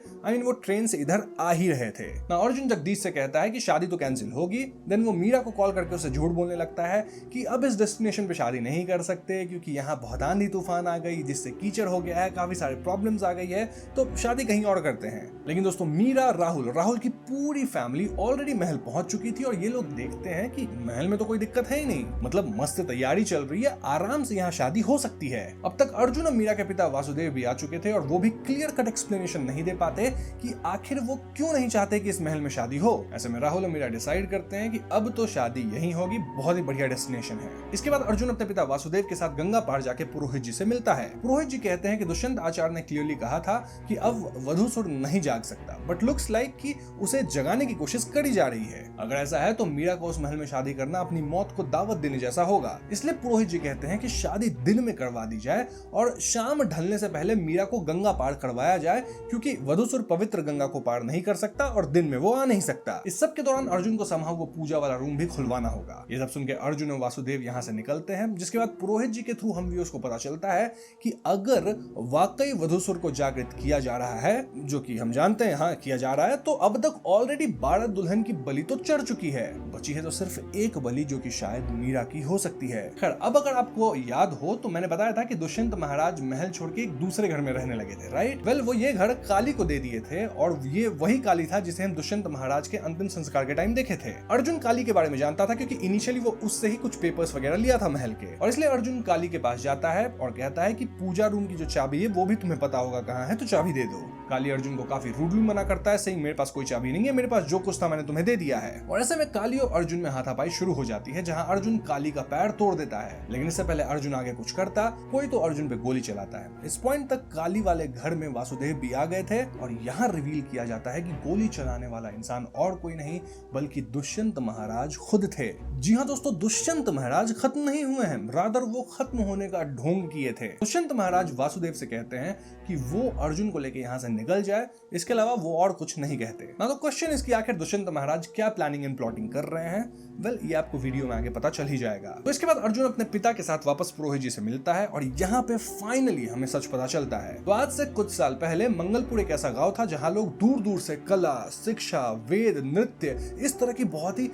वो ट्रेन से इधर आ ही रहे थे ना। अर्जुन जगदीश से कहता है कि शादी तो कैंसिल होगी। देन वो मीरा को कॉल करके उसे झूठ बोलने लगता है कि अब इस डेस्टिनेशन पे शादी नहीं कर सकते क्योंकि यहाँ बहुत आंधी तूफान आ गई जिससे कीचड़ हो गया है, काफी सारे प्रॉब्लम्स आ गई है, तो शादी कहीं और करते हैं। लेकिन दोस्तों मीरा, राहुल की पूरी फैमिली ऑलरेडी महल पहुंच चुकी थी और ये लोग देखते हैं कि महल में तो कोई दिक्कत है ही नहीं, मतलब मस्त तैयारी चल रही है, आराम से यहाँ शादी हो सकती है। अब तक अर्जुन और मीरा के पिता वासुदेव भी आ चुके थे और वो भी क्लियर कट एक्सप्लेनेशन नहीं दे पाते कि आखिर वो क्यों नहीं चाहते कि इस महल में शादी हो। ऐसे में राहुल और मीरा डिसाइड करते हैं कि अब तो शादी यहीं होगी, बहुत ही बढ़िया डेस्टिनेशन है। इसके बाद अर्जुन अपने पिता वासुदेव के साथ गंगा पार जाके पुरोहित जी से मिलता है। पुरोहित जी कहते हैं कि दुष्यंत आचार्य ने क्लियरली कहा था कि अब वधूसुर नहीं जाग सकता, बट लुक्स लाइक कि उसे जगाने की कोशिश करी जा रही है। अगर ऐसा है तो मीरा को उस महल में शादी करना अपनी मौत को दावत देने जैसा होगा। इसलिए पुरोहित जी कहते हैं कि शादी दिन में करवा दी जाए और शाम ढलने से पहले मीरा को गंगा पार करवाया जाए, क्योंकि वधूसुर पवित्र गंगा को पार नहीं कर सकता और दिन में वो आ नहीं सकता। इस सब के दौरान अर्जुन को समहाउ वो पूजा वाला रूम भी खुलवाना होगा। ये सब सुन के अर्जुन और वासुदेव यहाँ से निकलते हैं, जिसके बाद पुरोहित जी के थ्रू हम व्यूअर्स को पता चलता है कि अगर वाकई वधूसुर को जागृत किया जा रहा है, जो कि हम जानते हैं हाँ किया जा रहा है, तो अब तक ऑलरेडी 12 दुल्हन की बलि तो चढ़ चुकी है। बची है तो सिर्फ एक बलि जो कि शायद मीरा की हो सकती है। खैर, अब अगर आपको याद हो तो मैंने बताया था कि दुष्यंत महाराज महल छोड़ के एक दूसरे घर में रहने लगे थे, राइट? वेल, वो ये घर काली को दे दिए थे और ये वही काली था जिसे हम दुष्यंत महाराज के अंतिम संस्कार के टाइम देखे थे। अर्जुन काली के बारे में जानता था क्योंकि इनिशियली वो उससे ही कुछ पेपर्स वगैरह लिया था महल के, और इसलिए अर्जुन काली के पास जाता है और कहता है कि पूजा रूम की जो चाबी है वो भी तुम्हें पता होगा कहाँ है, तो चाबी दे दो। काली अर्जुन को काफी रूडली मना करता है, सही मेरे पास कोई चाबी नहीं है, मेरे पास जो कुछ था मैंने तुम्हें दे दिया है। और ऐसे में काली और अर्जुन में हाथापाई शुरू हो जाती है, जहां अर्जुन काली का पैर तोड़ देता है। लेकिन इससे पहले अर्जुन आगे कुछ करता कोई तो अर्जुन पे गोली चलाता है। इस पॉइंट तक काली वाले घर में वासुदेव भी आ गए थे और यहाँ रिवील किया जाता है कि गोली चलाने वाला इंसान और कोई नहीं बल्कि दुष्यंत महाराज खुद थे। जी हाँ दोस्तों, दुष्यंत महाराज खत्म नहीं हुए हैं, रादर वो खत्म होने का ढोंग किए थे। दुष्यंत महाराज वासुदेव से कहते हैं कि वो अर्जुन को लेकर यहाँ से निकल जाए, इसके अलावा वो और कुछ नहीं कहते ना। तो क्वेश्चन इसकी आखिर दुष्यंत महाराज क्या प्लानिंग एंड प्लॉटिंग कर रहे हैं? वेल, ये आपको वीडियो में आगे पता चल ही जाएगा। तो इसके बाद अर्जुन अपने पिता के साथ वापस पुरोहित जी से मिलता है और यहाँ पे फाइनली हमें सच पता चलता है। तो आज से कुछ साल पहले मंगलपुर एक ऐसा गांव था जहाँ लोग दूर दूर से कला, शिक्षा, वेद, नृत्य, इस तरह की बहुत ही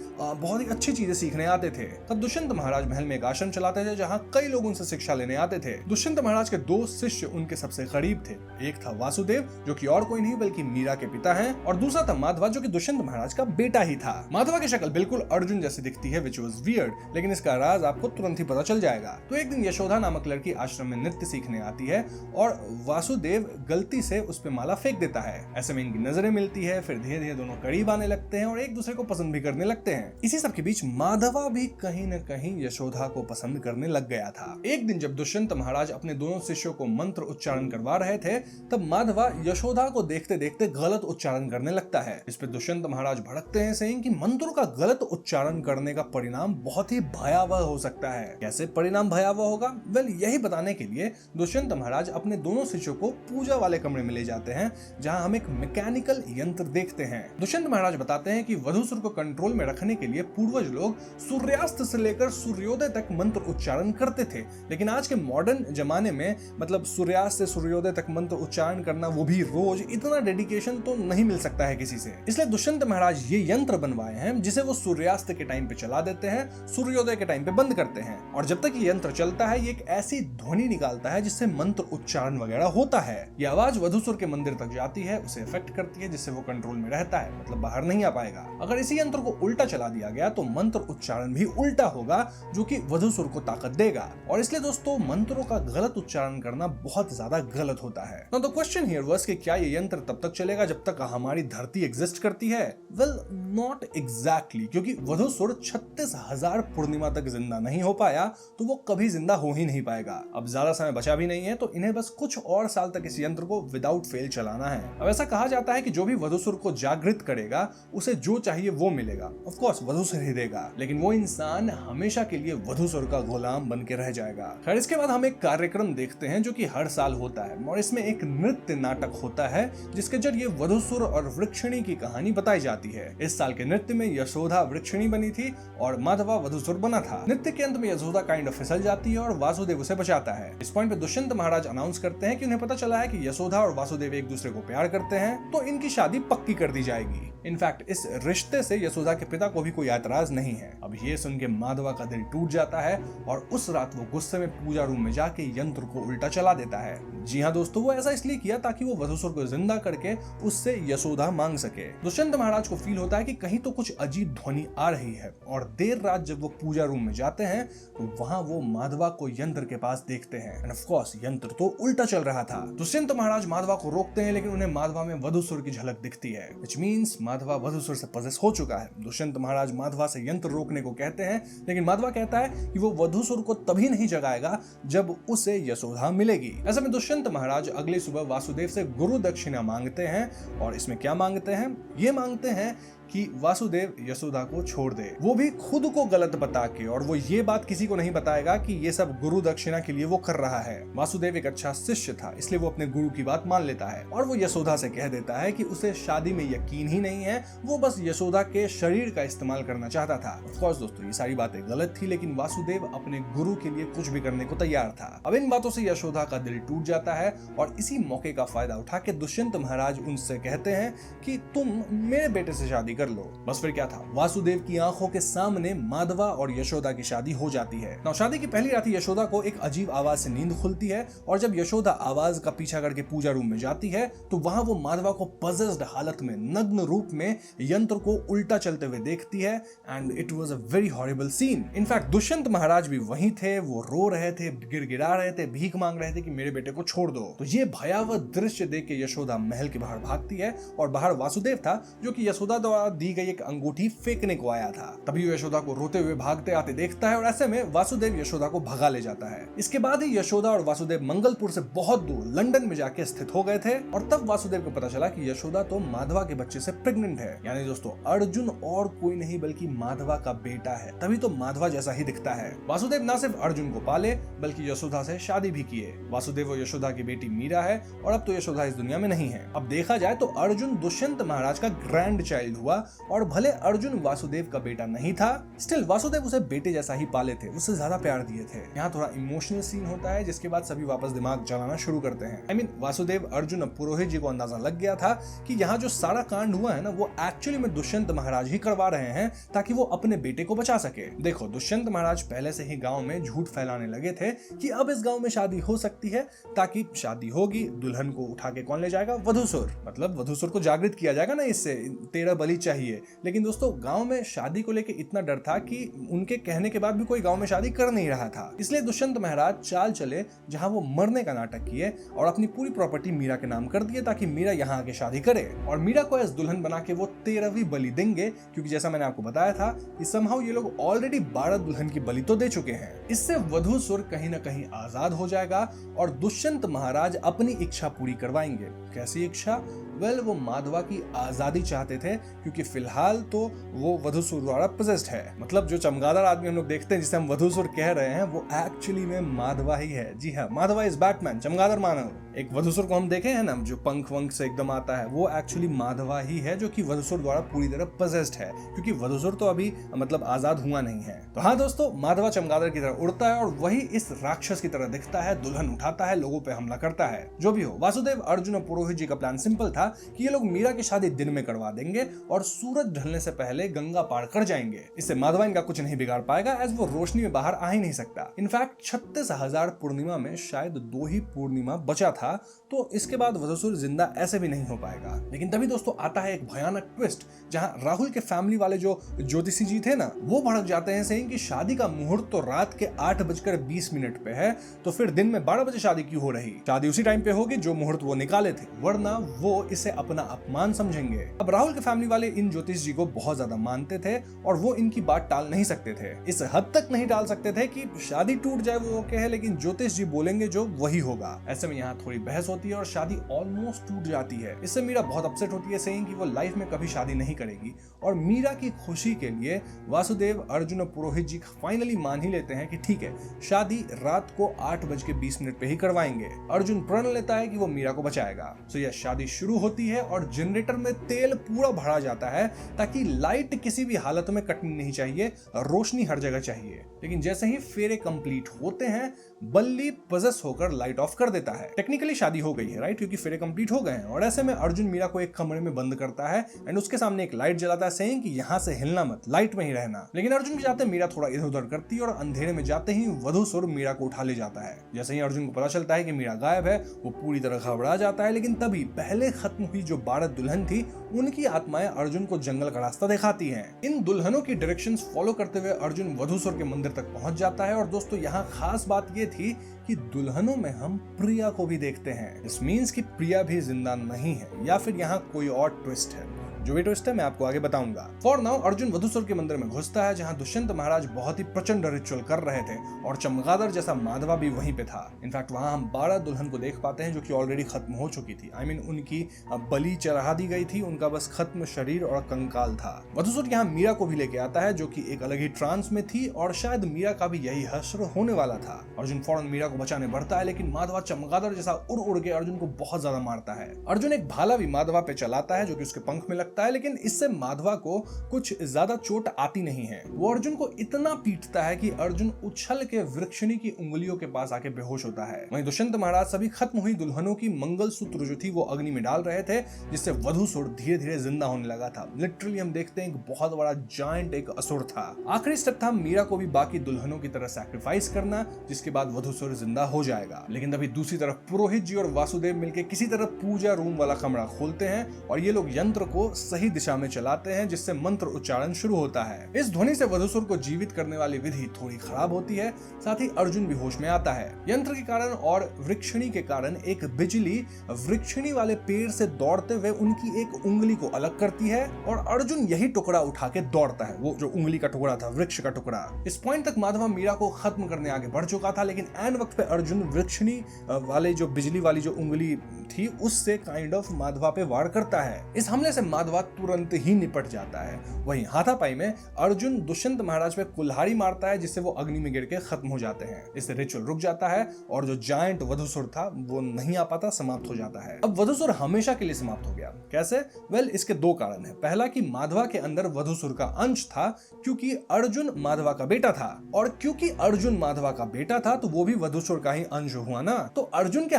अच्छी चीजें सीखने आते थे। तब दुष्यंत महाराज महल में एक आश्रम चलाते थे जहाँ कई लोग उनसे शिक्षा लेने आते थे। दुष्यंत महाराज के दो शिष्य उनके सबसे करीब थे। एक था वासुदेव, जो कि और कोई नहीं बल्कि मीरा के पिता हैं, और दूसरा था माधवा, जो कि दुष्यंत महाराज का बेटा ही था। माधवा की शक्ल बिल्कुल अर्जुन जैसी दिखती है, which was weird, लेकिन इसका राज आपको तुरंत ही पता चल जाएगा। तो एक दिन यशोदा नामक लड़की आश्रम में नृत्य सीखने आती है और वासुदेव गलती से उस पे माला फेंक देता है। ऐसे में इनकी नजरें मिलती है, फिर धीरे धीरे दोनों करीब आने लगते हैं और एक दूसरे को पसंद भी करने लगते हैं। इसी सब के बीच माधवा भी कहीं न कहीं यशोदा को पसंद करने लग गया था। एक दिन जब दुष्यंत महाराज अपने दोनों शिष्यों को मंत्र उच्चारण करवा रहे थे, तब माधवा यशोदा को देखते देखते गलत उच्चारण करने लगता है। इस पे दुष्यंत महाराज भड़कते हैं, सेइंग कि मंत्रों का गलत उच्चारण करने का परिणाम बहुत ही भयावह हो सकता है। कैसे परिणाम भयावह होगा? वेल, यही बताने के लिए दुष्यंत महाराज अपने दोनों शिष्यों को पूजा वाले कमरे में ले जाते हैं, जहां हम एक मैकेनिकल यंत्र देखते हैं। दुष्यंत महाराज बताते हैं कि वधूसुर को कंट्रोल में रखने के लिए पूर्वज लोग सूर्यास्त से लेकर सूर्योदय तक मंत्र उच्चारण करते थे, लेकिन आज के मॉडर्न जमाने में मतलब सूर्यास्त से सूर्योदय तक मंत्र उच्चारण करना, वो भी रोज, इतना डेडिकेशन तो नहीं मिल सकता है किसी से। इसलिए दुष्यंत महाराज ये यंत्र बनवाए हैं जिसे वो सूर्यास्त के टाइम पे चला देते हैं, सूर्योदय के टाइम पे बंद करते हैं, और जब तक ये यंत्र चलता है ये एक ऐसी ध्वनि निकालता है जिससे मंत्र उच्चारण वगैरह होता है। ये आवाज वधूसुर के मंदिर तक जाती है, उसे इफेक्ट करती है, जिससे वो कंट्रोल में रहता है, मतलब बाहर नहीं आ पाएगा। अगर इसी यंत्र को उल्टा चला दिया गया तो मंत्र उच्चारण भी उल्टा होगा, जो कि वधूसुर को ताकत देगा। और इसलिए दोस्तों, मंत्रों का गलत उच्चारण करना बहुत ज्यादा गलत होता है। तो क्वेश्चन हियर वाज कि क्या ये यंत्र तब तक चलेगा जब तक हमारी धरती एग्जिस्ट करती है? वेल, नॉट एग्जैक्टली, क्योंकि वधूसुर 36,000 पूर्णिमा तक जिंदा नहीं हो पाया, तो वो कभी जिंदा हो ही नहीं पाएगा। अब ज्यादा समय बचा भी नहीं है, तो इन्हें बस कुछ और साल तक इस यंत्र को विदाउट फेल चलाना है। अब ऐसा कहा जाता है कि जो भी वधूसुर को जागृत करेगा उसे जो चाहिए वो मिलेगा। ऑफ कोर्स वधूसुर ही देगा, लेकिन वो इंसान हमेशा के लिए वधूसुर का गुलाम बन के रह जाएगा। खैर, इसके बाद हम एक कार्यक्रम देखते हैं जो कि हर साल होता है, और इसमें एक नृत्य नाटक होता है जिसके जरिए वधूसुर और वृक्षिणी की कहानी बताई जाती है। इस साल के नृत्य में यशोदा वृक्षिणी बनी थी और माधवा वधूसुर बना था। नृत्य के अंत में यशोदा काइंड ऑफ फिसल जाती है और वासुदेव उसे बचाता है। इस पॉइंट पे दुष्यंत महाराज अनाउंस करते हैं कि उन्हें पता चला है कि यशोदा और वासुदेव एक दूसरे को प्यार करते हैं, तो इनकी शादी पक्की कर दी जाएगी। इनफैक्ट इस रिश्ते से यशोदा के पिता को भी कोई ऐतराज नहीं है। अब ये सुन के माधवा का दिल टूट जाता है और उस रात वो गुस्से में पूजा रूम में जाके यंत्र को उल्टा चला देता है। जी हाँ दोस्तों, वो ऐसा इसलिए किया ताकि वो वधूसुर को जिंदा करके उससे यशोदा मांग सके। दुष्यंत महाराज को फील होता है कि कहीं तो कुछ अजीब ध्वनि आ रही है, और देर रात जब वो पूजा रूम में जाते हैं तो वहां वो माधवा को यंत्र के पास देखते हैं। एंड ऑफ कोर्स यंत्र तो उल्टा चल रहा था। दुष्यंत महाराज माधवा को रोकते हैं, लेकिन उन्हें माधवा में वधूसुर की झलक दिखती है, व्हिच मींस माधवा वधूसुर से पजेस हो चुका है। दुष्यंत महाराज माधवा से यंत्र रोकने को कहते हैं, लेकिन माधवा कहता है कि वो वधूसुर को तभी नहीं जगाएगा जब उसे यशोदा मिलेगी। ऐसे में दुष्यंत महाराज अगली सुबह वासुदेव से गुरु दक्षिणा मांगते हैं, और इसमें क्या मांगते हैं? ये मांगते हैं कि वासुदेव यशोदा को छोड़ दे, वो भी खुद को गलत बता के, और वो ये बात किसी को नहीं बताएगा कि ये सब गुरु दक्षिणा के लिए वो कर रहा है। वासुदेव एक अच्छा शिष्य था, इसलिए वो अपने गुरु की बात मान लेता है, और वो यशोदा से कह देता है कि उसे शादी में यकीन ही नहीं है, वो बस यशोदा के शरीर का इस्तेमाल करना चाहता था। ऑफ कोर्स दोस्तों, ये सारी बातें गलत थी, लेकिन वासुदेव अपने गुरु के लिए कुछ भी करने को तैयार था। अब इन बातों से यशोदा का दिल टूट जाता है, और इसी मौके का फायदा उठा के दुष्यंत महाराज उनसे कहते हैं कि तुम मेरे बेटे से शादी कर लो। बस फिर क्या था, वासुदेव की आंखों के सामने माधवा और यशोदा की शादी हो जाती है। नौ शादी की पहली रात यशोदा को एक अजीब आवाज से नींद खुलती है और जब यशोदा आवाज का पीछा करके पूजा रूम में जाती है तो वहां वो माधवा को पजेस्ड हालत में नग्न रूप में यंत्र को उल्टा चलते हुए देखती है and it was a very horrible scene. In fact Dushyant Maharaj भी वहीं थे, वो रो रहे थे, गिड़गिड़ा रहे थे, भीख मांग रहे थे कि मेरे बेटे को छोड़ दो। तो ये भयावह दृश्य देख के यशोदा महल के बाहर भागती है और बाहर वासुदेव था जो कि यशोदा द्वारा दी गई एक अंगूठी फेंकने को आया था। तभी वो यशोदा को रोते हुए भागते आते देखता है और ऐसे में वासुदेव यशोदा को भगा ले जाता है। इसके बाद ही यशोदा और वासुदेव मंगलपुर से बहुत दूर लंदन में जाके स्थित हो गए थे और तब वासुदेव को पता चला कि यशोदा तो माधवा के बच्चे से प्रेग्नेंट है। यानी दोस्तों अर्जुन और कोई नहीं बल्कि माधवा का बेटा है, तभी तो माधवा जैसा ही दिखता है। वासुदेव न सिर्फ अर्जुन को पाले बल्कि यशोदा से शादी भी किए। वासुदेव और यशोदा की बेटी मीरा है और अब तो यशोदा इस दुनिया में नहीं है। अब देखा जाए तो अर्जुन दुष्यंत महाराज का ग्रैंड चाइल्ड हुआ और भले अर्जुन वासुदेव का बेटा नहीं था, स्टिल वासुदेव उसे बेटे जैसा ही पाले थे, उससे ज्यादा प्यार दिए थे। यहाँ थोड़ा इमोशनल सीन होता है जिसके बाद सभी वापस दिमाग चलाना शुरू करते हैं। I mean, वासुदेव अर्जुन पुरोहित जी को अंदाजा लग गया था कि यहाँ जो सारा कांड हुआ है ना वो एक्चुअली में दुष्यंत महाराज ही करवा रहे हैं ताकि वो अपने बेटे को बचा सके। देखो दुष्यंत महाराज पहले से ही गांव में झूठ फैलाने लगे थे कि अब इस गांव में शादी हो सकती है ताकि शादी होगी, दुल्हन को उठा के कौन ले जाएगा, वधूसुर। मतलब वधूसुर को जागृत किया जाएगा ना, इससे तेरा बलि चाहिए। लेकिन दोस्तों गांव में शादी को लेकर इतना डर था कि उनके कहने के बाद भी कोई गांव में शादी कर नहीं रहा था। इसलिए दुष्यंत महाराज चाल चले जहां वो मरने का नाटक किए और अपनी पूरी प्रॉपर्टी मीरा के नाम कर दिए ताकि मीरा यहाँ आके शादी करे और मीरा को एज दुल्हन बना के वो 13वीं बलि देंगे, क्योंकि जैसा मैंने आपको बताया था कि समहाउ ये लोग ऑलरेडी 12 दुल्हन की बलि तो दे चुके हैं। इससे वधूसुर कहीं ना कहीं आजाद हो जाएगा और दुष्यंत महाराज अपनी इच्छा पूरी करवाएंगे। कैसी इच्छा? वेल, वो माधवा की आजादी चाहते थे क्योंकि फिलहाल तो वो वधूसुर द्वारा पोजेस्ड है। मतलब जो चमगादड़ आदमी हम लोग देखते हैं जिसे हम वधूसुर कह रहे हैं वो एक्चुअली में माधवा ही है। जी हाँ, माधवा इज बैटमैन, चमगादड़ मानव। एक वधूसुर को हम देखे हैं ना जो पंख वंख से एकदम आता है, वो एक्चुअली माधवा ही है जो कि वधूसुर द्वारा पूरी तरह पोजेस्ड है, क्योंकि वधूसुर तो अभी मतलब आजाद हुआ नहीं है। तो हाँ दोस्तों, माधवा चमगादड़ की तरह उड़ता है और वही इस राक्षस की तरह दिखता है, दुल्हन उठाता है, लोगों पे हमला करता है। जो भी हो, वासुदेव अर्जुन और पुरोहित जी का प्लान सिंपल था कि ये लोग मीरा की शादी दिन में करवा देंगे और सूरज ढलने से पहले गंगा पार कर जाएंगे। इससे माधवा इनका कुछ नहीं बिगाड़ पाएगा एज वो रोशनी में बाहर आ ही नहीं सकता। इनफैक्ट 36,000 पूर्णिमा में शायद 2 ही पूर्णिमा बचा था, तो इसके बाद वधूसुर जिंदा ऐसे भी नहीं हो पाएगा। लेकिन तभी दोस्तों आता है एक भयानक ट्विस्ट, जहां राहुल के फैमिली वाले जो ज्योतिषी जी थे ना, वो भड़क जाते हैं सेइंग कि शादी का मुहूर्त तो रात के 8:20 पे है, तो फिर दिन में 12 बजे शादी क्यों हो रही? शादी उसी टाइम पे होगी जो मुहूर्त वो निकाले थे, वरना वो इसे अपना अपमान समझेंगे। अब राहुल के फैमिली वाले इन ज्योतिष जी को बहुत ज्यादा मानते थे और वो इनकी बात टाल नहीं सकते थे। इस हद तक नहीं टाल सकते थे कि शादी टूट जाए वो ओके है, लेकिन ज्योतिष जी बोलेंगे जो वही होगा। ऐसे में यहाँ थोड़ी बहस होती है और शादी ऑलमोस्ट टूट जाती है। इससे मीरा बहुत अपसेट होती है, सेइंग कि वो लाइफ में कभी शादी नहीं करेगी और मीरा की खुशी के लिए वासुदेव अर्जुन और पुरोहित जी फाइनली मान ही लेते हैं कि ठीक है, शादी रात को 8:20 पे ही करवाएंगे। अर्जुन प्रण लेता है कि वो मीरा को बचाएगा। तो यह शादी शुरू होती है और जनरेटर में तेल पूरा भरा जाता है ताकि लाइट किसी भी हालत में कटनी नहीं चाहिए, रोशनी हर जगह चाहिए। लेकिन जैसे ही फेरे कंप्लीट होते हैं, बल्ली पजेस होकर लाइट ऑफ कर देता है। टेक्निकली शादी हो गई है राइट, क्योंकि फेरे कंप्लीट हो गए हैं। और ऐसे में अर्जुन मीरा को एक कमरे में बंद करता है एंड उसके सामने एक लाइट जलाता है, सेइंग कि यहाँ से हिलना मत, लाइट में ही रहना। लेकिन अर्जुन के जाते मीरा थोड़ा इधर उधर करती है और अंधेरे में जाते ही वधूसुर मीरा को उठा ले जाता है। जैसे ही अर्जुन को पता चलता है कि मीरा गायब है, वो पूरी तरह घबरा जाता है। लेकिन तभी पहले खत्म हुई जो 12 दुल्हन थी, उनकी आत्माएं अर्जुन को जंगल का रास्ता दिखाती हैं। इन दुल्हनों की डायरेक्शंस फॉलो करते हुए अर्जुन वधूसुर के मंदिर तक पहुंच जाता है। और दोस्तों यहाँ खास बात ये थी कि दुल्हनों में हम प्रिया को भी देखते हैं। दिस मींस कि प्रिया भी जिंदा नहीं है, या फिर यहाँ कोई और ट्विस्ट है। जो भी ट्विस्ट है मैं आपको आगे बताऊंगा। फॉर नाउ अर्जुन वधूसुर के मंदिर में घुसता है, जहां दुष्यंत महाराज बहुत ही प्रचंड रिचुअल कर रहे थे और चमगादड़ जैसा माधवा भी वहीं पे था। इनफैक्ट वहां हम 12 दुल्हन को देख पाते हैं जो कि ऑलरेडी खत्म हो चुकी थी। I mean, उनकी बलि चढ़ा दी गई थी, उनका बस खत्म शरीर और कंकाल था। वधूसुर यहाँ मीरा को भी लेके आता है जो कि एक अलग ही ट्रांस में थी और शायद मीरा का भी यही हश्र होने वाला था। अर्जुन फौरन मीरा को बचाने बढ़ता है, लेकिन माधवा चमगादड़ जैसा उड़ उड़ के अर्जुन को बहुत ज्यादा मारता है। अर्जुन एक भाला भी माधवा पे चलाता है जो कि उसके पंख में लगता लगता है, लेकिन इससे माधवा को कुछ ज्यादा चोट आती नहीं है। वो अर्जुन को इतना पीटता है कि अर्जुन उछल के वृक्षिणी की उंगलियों के पास आके बेहोश होता है। वहीं दुष्यंत महाराज सभी खत्म हुई दुल्हनों की मंगलसूत्र जो थी वो अग्नि में डाल रहे थे, जिससे वधूसुर धीरे धीरे जिंदा होने लगा था। लिटरली हम देखते हैं एक बहुत बड़ा जायंट एक असुर था। आखिरी स्टेप था मीरा को भी बाकी दुल्हनों की तरह सैक्रिफाइस करना, जिसके बाद वधूसुर जिंदा हो जाएगा। लेकिन तभी दूसरी तरफ पुरोहित जी और वासुदेव मिलकर किसी तरह पूजा रूम वाला कमरा खोलते हैं और ये लोग यंत्र को सही दिशा में चलाते हैं, जिससे मंत्र उच्चारण शुरू होता है। इस ध्वनि से वधूसुर को जीवित करने वाली विधि थोड़ी खराब होती है, साथ ही अर्जुन भी होश में आता है। यंत्र के कारण और वृक्षिणी के कारण एक बिजली वृक्षिणी वाले पेड़ से दौड़ते हुए उनकी एक उंगली को अलग करती है और अर्जुन यही टुकड़ा उठा के दौड़ता है, वो जो उंगली का टुकड़ा था, वृक्ष का टुकड़ा। इस पॉइंट तक माधवा मीरा को खत्म करने आगे बढ़ चुका था, लेकिन एन वक्त पे अर्जुन वृक्षिणी वाले जो बिजली वाली जो उंगली थी उससे काइंड ऑफ माधवा पे वार करता है। इस हमले से माधवा तुरंत ही निपट जाता है। वहीं हाथापाई में अर्जुन दुष्यंत महाराज पे कुल्हाड़ी मारता है, जिससे वो अग्नि में गिर के खत्म हो जाते हैं। इससे रिचुअल रुक जाता है और जो जायंट वधूसुर था वो नहीं आ पाता, समाप्त हो जाता है। अब वधूसुर हमेशा के लिए समाप्त हो गया। कैसे? इसके दो कारण है। पहला कि माधवा के अंदर वधूसुर का अंश था, क्योंकि अर्जुन माधवा का बेटा था, और क्योंकि अर्जुन माधवा का बेटा था तो वो भी वधूसुर का ही अंश हुआ ना। तो अर्जुन के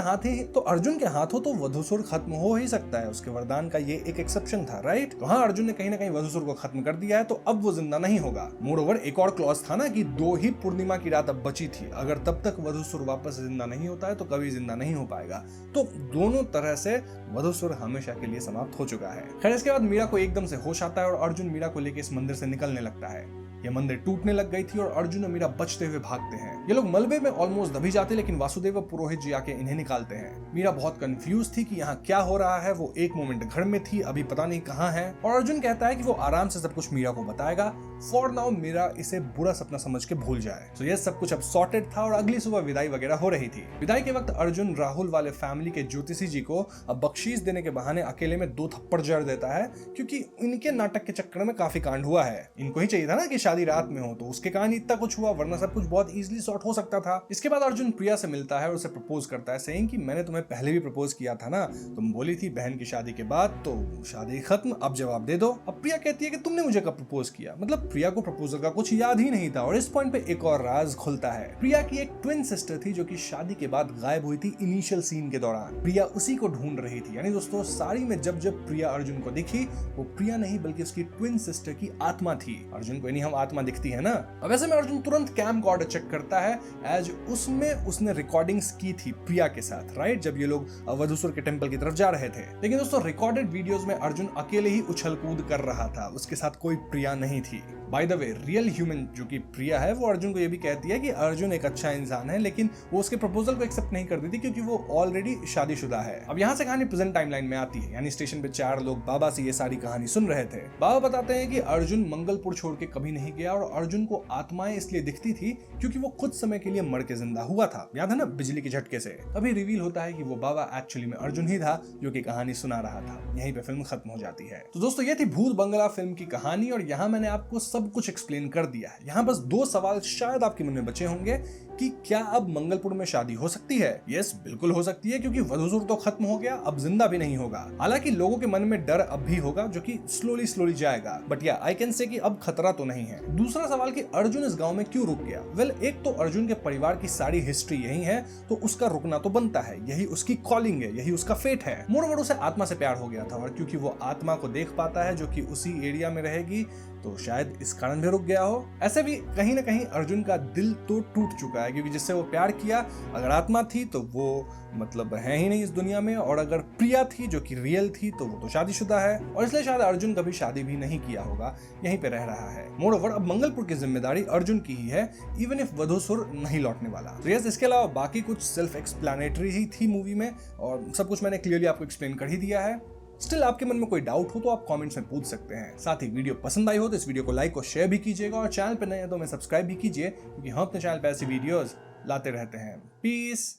हाथों तो वधूसुर खत्म हो ही सकता है। उसके वरदान का ये एक एक्सेप्शन था, राइट? तो हाँ, अर्जुन ने कहीं ना कहीं वधूसुर को खत्म कर दिया है, तो अब वो जिंदा नहीं होगा। मोरओवर एक और क्लॉज था ना कि 2 ही पूर्णिमा की रात अब बची थी, अगर तब तक वधूसुर वापस जिंदा नहीं होता है तो कभी जिंदा नहीं हो पाएगा। तो दोनों तरह से वधूसुर हमेशा के लिए समाप्त हो चुका है। खैर, इसके बाद मीरा को एकदम से होश आता है और अर्जुन मीरा को लेकर इस मंदिर से निकलने लगता है। यह मंदिर टूटने लग गई थी और अर्जुन और मीरा बचते हुए भागते हैं। ये लोग मलबे में ऑलमोस्ट दबी जाते, लेकिन वासुदेव और पुरोहित जी आके इन्हें निकालते हैं। मीरा बहुत कंफ्यूज थी कि यहाँ क्या हो रहा है। वो एक मोमेंट घर में थी, अभी पता नहीं कहाँ है। और अर्जुन कहता है कि वो आराम से सब कुछ मीरा को बताएगा। फॉर नाउ मीरा इसे बुरा सपना समझ के भूल जाए। तो ये सब कुछ अब सॉर्टेड था और अगली सुबह विदाई वगैरह हो रही थी। विदाई के वक्त अर्जुन राहुल वाले फैमिली के ज्योतिषी जी को अब बख्शीश देने के बहाने अकेले में 2 थप्पड़ जड़ देता है, क्योंकि इनके नाटक के चक्कर में काफी कांड हुआ है। इनको ही चाहिए था ना कि शादी रात में हो, तो उसके कारण इतना कुछ हुआ, वरना सब कुछ बहुत इजीली सॉर्ट हो सकता था। इसके बाद अर्जुन प्रिया से मिलता है और उसे प्रपोज करता है, सेइंग कि मैंने तुम्हें पहले भी प्रपोज किया था ना, तुम बोली थी बहन की शादी के बाद, तो शादी खत्म, अब जवाब दे दो। अब प्रिया कहती है कि तुमने मुझे कब प्रपोज किया? मतलब प्रिया को प्रपोजल का कुछ याद ही नहीं था। और इस पॉइंट पे एक और राज खुलता है। प्रिया की एक ट्विन सिस्टर थी जो कि शादी के बाद गायब हुई थी इनिशियल सीन के दौरान। प्रिया उसी को ढूंढ रही थी। यानी दोस्तों, साड़ी में जब जब प्रिया अर्जुन को दिखी, वो प्रिया नहीं बल्कि उसकी ट्विन सिस्टर की आत्मा थी। अर्जुन को नहीं हम आत्मा दिखती है ना। अब ऐसे में अर्जुन तुरंत कैमकॉर्डर चेक करता है, एज उसमें उसने रिकॉर्डिंग्स की थी प्रिया के साथ, राइट? जब ये लोग वधूसुर के टेंपल की तरफ जा रहे थे। लेकिन दोस्तों, रिकॉर्डेड वीडियोस में अर्जुन अकेले ही उछल कूद कर रहा था, उसके साथ कोई प्रिया नहीं थी। By the way, real human जो कि प्रिया है, वो अर्जुन को ये भी कहती है कि अर्जुन एक अच्छा इंसान है, लेकिन वो उसके प्रपोजल को एक्सेप्ट नहीं करती थी क्योंकि वो ऑलरेडी शादीशुदा है। अब यहाँ से कहानी प्रेजेंट टाइमलाइन में आती है। यानी स्टेशन पे 4 लोग बाबा से ये सारी कहानी सुन रहे थे। बाबा बताते हैं कि अर्जुन मंगलपुर छोड़ के कभी नहीं गया और अर्जुन को आत्माएं इसलिए दिखती थी क्योंकि वो कुछ समय के लिए मर के जिंदा हुआ था। याद है ना, बिजली के झटके से। तभी रिवील होता है कि वो बाबा एक्चुअली में अर्जुन ही था जो कि कहानी सुना रहा था। यहीं पे फिल्म खत्म हो जाती है। तो दोस्तों, ये थी भूत बंगला फिल्म की कहानी और यहाँ मैंने आपको सब कुछ एक्सप्लेन कर दिया है। यहाँ बस 2 सवाल शायद आपके मन में बचे होंगे कि क्या अब मंगलपुर में शादी हो सकती है? यस, बिल्कुल हो सकती है, क्योंकि वधूसुर तो खत्म हो गया, अब जिंदा भी नहीं होगा। हालांकि लोगों के मन में डर अब भी होगा, जो कि स्लोली जाएगा, बट या आई कैन से कि अब खतरा तो नहीं है। दूसरा सवाल कि अर्जुन इस गांव में क्यों रुक गया? वेल, एक तो अर्जुन के परिवार की सारी हिस्ट्री यही है, तो उसका रुकना तो बनता है। यही उसकी कॉलिंग है, यही उसका फेट है। मोरओवर उसे आत्मा से प्यार हो गया था, और क्योंकि वो आत्मा को देख पाता है जो कि उसी एरिया में रहेगी, तो शायद इस कारण भी रुक गया हो। ऐसे भी कहीं ना कहीं अर्जुन का दिल तो टूट चुका है, क्योंकि जिससे वो प्यार किया, अगर आत्मा थी तो वो मतलब है ही नहीं इस दुनिया में, और अगर प्रिया थी जो कि रियल थी तो वो तो शादीशुदा है, और इसलिए शायद अर्जुन कभी शादी भी नहीं किया होगा, यहीं पे रह रहा है। मोरओवर अब मंगलपुर की जिम्मेदारी अर्जुन की ही है, इवन इफ वधूसुर नहीं लौटने वाला। तो यस, इसके अलावा बाकी कुछ सेल्फ एक्सप्लेनेटरी ही थी मूवी में, और सब कुछ मैंने क्लियरली आपको एक्सप्लेन कर ही दिया है। स्टिल आपके मन में कोई डाउट हो तो आप कमेंट्स में पूछ सकते हैं। साथ ही वीडियो पसंद आई हो तो इस वीडियो को लाइक और शेयर भी कीजिएगा, और चैनल पर नए हैं तो हमें सब्सक्राइब भी कीजिए, क्योंकि हम अपने चैनल पर ऐसी वीडियोस लाते रहते हैं। पीस।